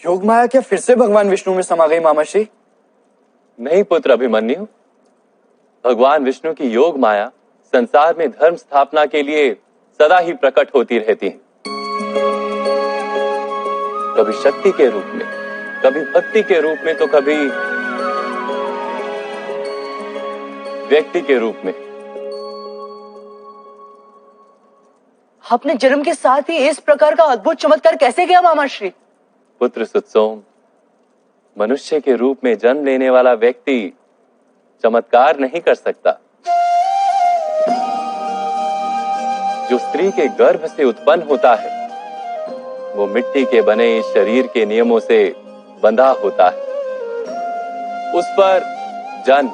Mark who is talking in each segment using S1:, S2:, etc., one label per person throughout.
S1: योग माया क्या फिर से भगवान विष्णु में समा गई मामाश्री?
S2: नहीं पुत्र अभिमन्यु, भगवान विष्णु की योग माया संसार में धर्म स्थापना के लिए सदा ही प्रकट होती रहती है। कभी शक्ति के रूप में, कभी भक्ति के रूप में, तो कभी व्यक्ति के रूप में।
S3: आपने जन्म के साथ ही इस प्रकार का अद्भुत चमत्कार कैसे किया मामाश्री?
S2: पुत्र सुतसोम, मनुष्य के रूप में जन्म लेने वाला व्यक्ति चमत्कार नहीं कर सकता। जो स्त्री के गर्भ से उत्पन्न होता है वो मिट्टी के बने इस शरीर के नियमों से बंधा होता है। उस पर जन्म,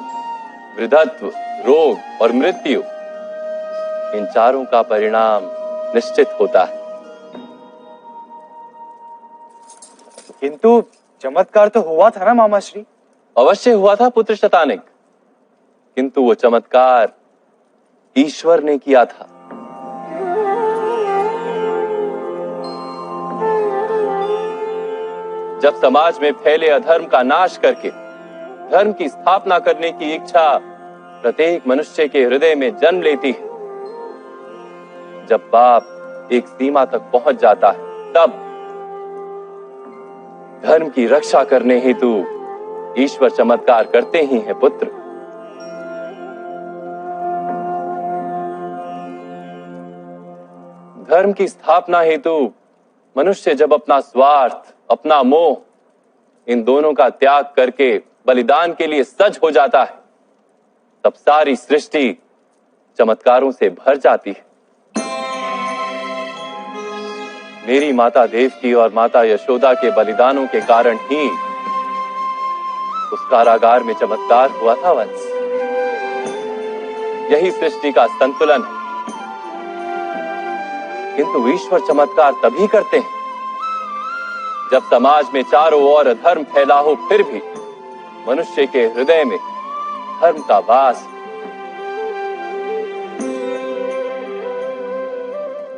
S2: वृद्धत्व, रोग और मृत्यु, इन चारों का परिणाम निश्चित होता है।
S1: किंतु चमत्कार तो हुआ था ना मामाश्री?
S2: अवश्य हुआ था पुत्र शतानिक, किंतु वो चमत्कार ईश्वर ने किया था। जब समाज में फैले अधर्म का नाश करके धर्म की स्थापना करने की इच्छा प्रत्येक मनुष्य के हृदय में जन्म लेती है, जब पाप एक सीमा तक पहुंच जाता है, तब धर्म की रक्षा करने हेतु ईश्वर चमत्कार करते ही हैं पुत्र। धर्म की स्थापना हेतु मनुष्य जब अपना स्वार्थ, अपना मोह, इन दोनों का त्याग करके बलिदान के लिए सज्ज हो जाता है, तब सारी सृष्टि चमत्कारों से भर जाती है। मेरी माता देवकी और माता यशोदा के बलिदानों के कारण ही उस कारागार में चमत्कार हुआ था वंश। यही सृष्टि का संतुलन है। किंतु ईश्वर चमत्कार तभी करते हैं जब समाज में चारों ओर अधर्म फैला हो, फिर भी मनुष्य के हृदय में धर्म का वास।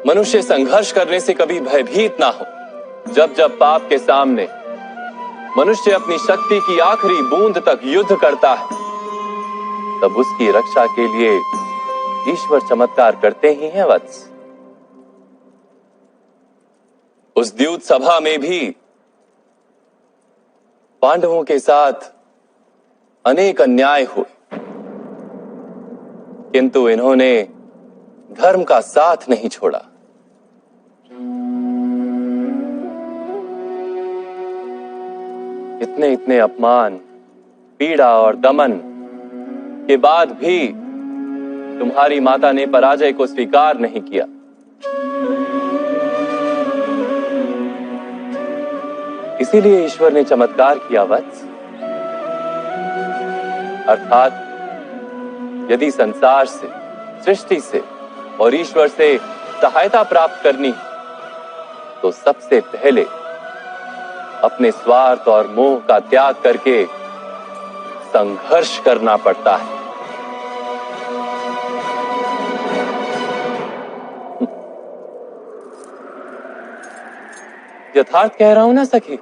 S2: मनुष्य संघर्ष करने से कभी भयभीत ना हो। जब जब पाप के सामने मनुष्य अपनी शक्ति की आखिरी बूंद तक युद्ध करता है, तब उसकी रक्षा के लिए ईश्वर चमत्कार करते ही हैं वत्स। उस द्यूत सभा में भी पांडवों के साथ अनेक अन्याय हुए, किंतु इन्होंने धर्म का साथ नहीं छोड़ा। इतने इतने अपमान, पीड़ा और दमन के बाद भी तुम्हारी माता ने पराजय को स्वीकार नहीं किया। इसीलिए ईश्वर ने चमत्कार किया वत्स। अर्थात यदि संसार से, सृष्टि से और ईश्वर से सहायता प्राप्त करनी तो सबसे पहले अपने स्वार्थ और मोह का त्याग करके संघर्ष करना पड़ता है। यथार्थ कह रहा हूं ना सखी?